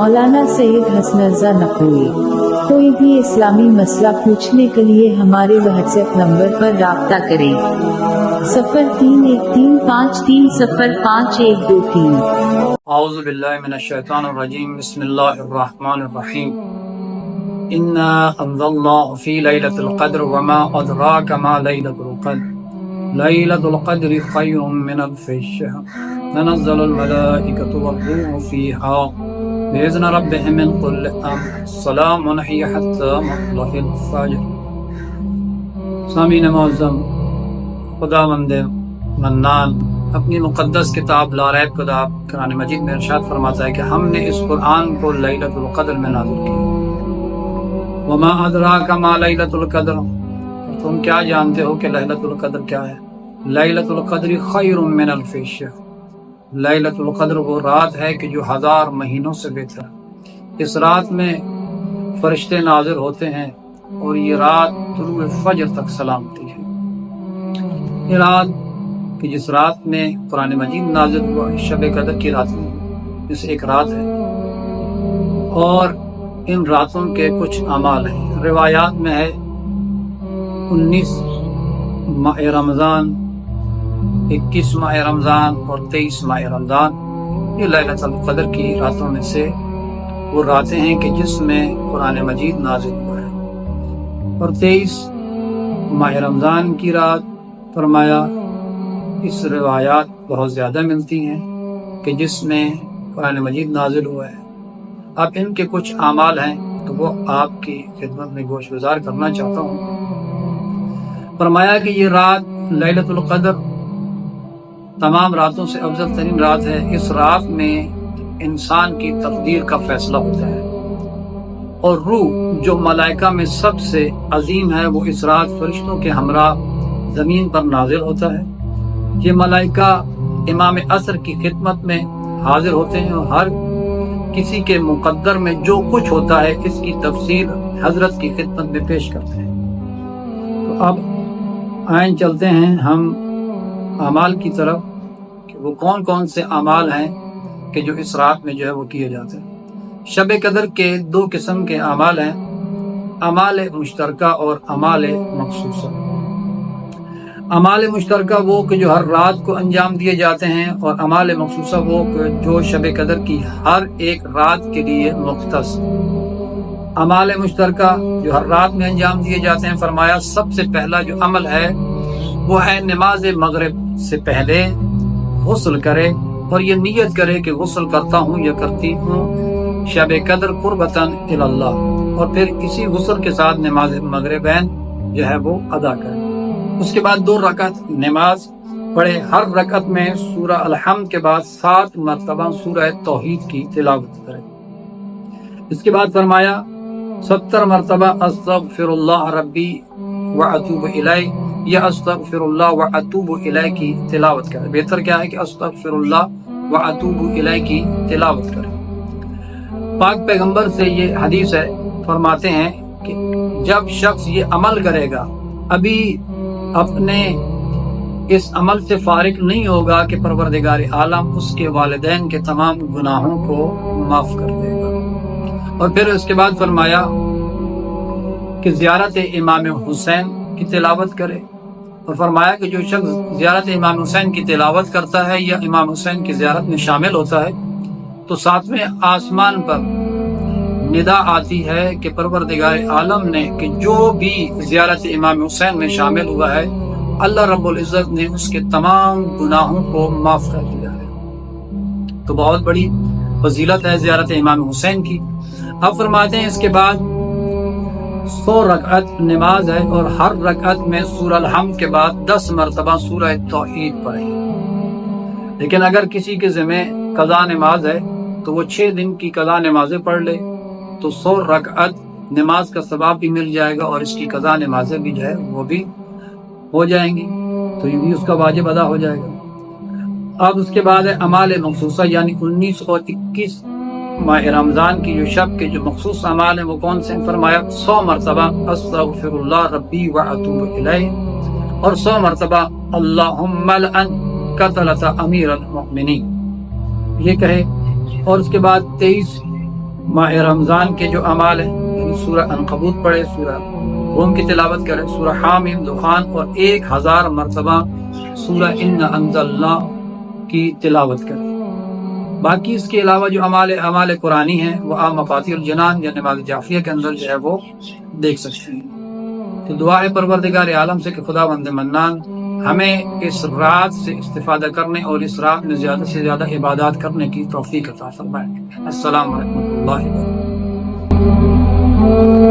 मौलाना सैयद हसन रज़ा नकवी। कोई भी इस्लामी मसला पूछने के लिए हमारे व्हाट्सएप नंबर पर राब्ता करें। 031353055123। औज़ु बिल्लाहि मिनश शैतानिर रजीम। बिस्मिल्लाहिर्रहमानिर रहीम। इन्ना अंज़लनाहु फी लैलतिल क़द्र वमा अदराका मा लैलतुल क़द्र लैलतुल क़द्रि खैरुम मिन अल्फ़ि शहर तनज़्ज़लुल मलाइकतु वर्रूहु फ़ीहा बिइज़्नि रब्बिहिम मिन कुल्लि अम्र सलामुन हिय हत्ता मत्लइल फ़ज्र। सामीन मुअज़्ज़म, खुदावंद मन्नान अपनी मुक़द्दस किताब ला रैब किताब कुरान मजीद में इरशाद फरमाता है कि हमने इस कुरान को लैलतुल क़द्र में नाज़िल किया। वमा अदराका मा लैलतुल क़द्र, तुम क्या जानते हो कि लैलतुल क़द्र क्या है? लैलतुल क़द्रि खैरुम मिन अल्फ़ि शहर, लैलतुल क़द्र वो रात है कि जो 1000 महीनों से बेहतर है। इस रात में फरिश्ते नाज़िर होते हैं और ये रात तुलुए फ़ज्र तक सलामती है। ये रात कि जिस रात में कुरान मजीद नाज़िल हुआ शब कदर की रात में इस एक रात है, और इन रातों के कुछ अमाल हैं। रिवायात में है 19 माह रमज़ान, 21 माह रमज़ान और 23 माह रमज़ान ये लैलतुल क़द्र की रातों में से वो रातें हैं कि जिसमें कुरान मजीद नाज़िल हुआ है। और 23 माह रमज़ान की रात फरमाया इस रिवायात बहुत ज़्यादा मिलती हैं कि जिसमें कुरान मजीद नाज़िल हुआ है। अब इनके कुछ आमाल हैं तो वो आपकी खिदमत में गोशगुजार करना चाहता हूँ। फरमाया कि ये रात लैलतुल क़द्र तमाम रातों से अफजल तरीन रात है। इस रात में इंसान की तकदीर का फैसला होता है और रूह जो मलाइका में सबसे अजीम है वो इस रात फरिश्तों के हमरा ज़मीन पर नाज़िल होता है। ये मलाइका इमाम असर की खिदमत में हाजिर होते हैं और हर किसी के मुकद्दर में जो कुछ होता है इसकी तफसील हजरत की खिदमत में पेश करते हैं। तो अब आइन चलते हैं हम अमाल की तरफ कि वो कौन कौन से अमाल हैं कि जो इस रात में जो है वो किए जाते हैं। शब कदर के 2 किस्म के अमाल हैं, अमाल मुश्तरका और अमाल मखसूसा। अमाल मुश्तरका वो कि जो हर रात को अंजाम दिए जाते हैं, और अमाल मखसूसा वो कि जो शब कदर की हर एक रात के लिए मुख्तस। अमाल मुश्तरका जो हर रात में अंजाम दिए जाते हैं, फरमाया सबसे पहला जो अमल है वो है नमाज मगरिब से पहले गुस्ल करे और ये नियत करे कि गुस्ल करता हूँ या करती हूँ शब कदर कुर्बतन इल्लाह, और फिर इसी गुस्ल के साथ नमाज मगरिबैन जो है वो अदा करे। उसके बाद 2 रकअत नमाज पढ़े, हर रकअत में सूरह अल-हम्द के बाद 7 मरतबा सूरह तौहीद की तिलावत करे। इसके बाद फरमाया 70 मरतबा अस्तगफिरुल्लाह रब्बी व अतूबु इलैह या अस्तगफिरुल्लाह व अतूबु इलैह की तिलावत करे। बेहतर क्या है कि अस्तगफिरुल्लाह व अतूबु इलैह की तिलावत करे। पाक पैगंबर से ये हदीस है, फरमाते हैं कि जब शख्स ये अमल करेगा अभी अपने इस अमल से फारिग नहीं होगा कि परवरदिगार आलम उसके वालिदैन के तमाम गुनाहों को माफ कर देगा। और फिर उसके बाद फरमाया कि ज़ियारत इमाम हुसैन की तिलावत करे, और फरमाया कि जो शख्स ज़ियारत इमाम हुसैन की तिलावत करता है या इमाम हुसैन की ज़ियारत में शामिल होता है तो 7वें आसमान पर निदा आती है कि परवरदिगार आलम ने कि जो भी ज़ियारत इमाम हुसैन में शामिल हुआ है अल्लाह रब्बुल इज़्ज़त ने उसके तमाम गुनाहों को माफ कर दिया है। तो बहुत बड़ी फजीलत है ज़ियारत इमाम हुसैन की। अब फरमाते हैं इसके बाद 100 रकअत नमाज है और हर रकअत में सूरह अल-हम्द के बाद 10 मरतबा सूरह तौहीद पढ़े। लेकिन अगर किसी के ज़िम्मे कज़ा नमाज है तो वो 6 दिन की कज़ा नमाजें पढ़ ले तो 100 रकअत नमाज का सवाब भी मिल जाएगा और इसकी कज़ा नमाजें भी जो है वो भी हो जाएंगी, तो ये भी उसका वाजिब अदा हो जाएगा। अब उसके बाद है अमाल मखसूसा, यानी 19 और 21 माह रमज़ान की जो शब के जो मखसूस अमाल हैं वो कौन से? फरमाया 100 मरतबा अस्तगफिरुल्लाह रब्बी व अतूबु इलैह और 100 मरतबा अल्लाहुम्मा लअन कतलता अमीरुल मुमिनीन ये कहे। और उसके बाद 23 ماہ رمضان کے جو اعمال ہیں، یعنی سورہ عنکبوت پڑھے، سورہ روم کی تلاوت کرے، سورہ حامیم، دخان، اور 1000 مرتبہ سورہ انا انزلنا کی تلاوت کرے۔ باقی اس کے علاوہ جو اعمال قرآنی ہیں وہ آپ مفاتیح الجنان یا نماز جعفریہ کے اندر جو ہے وہ دیکھ سکتے ہیں۔ تو دعا ہے پروردگار عالم سے کہ خدا بند منان ہمیں اس رات سے استفادہ کرنے اور اس رات میں زیادہ سے زیادہ عبادات کرنے کی توفیق عطا فرمائے۔ السلام علیکم و رحمۃ اللہ وبرکاتہ۔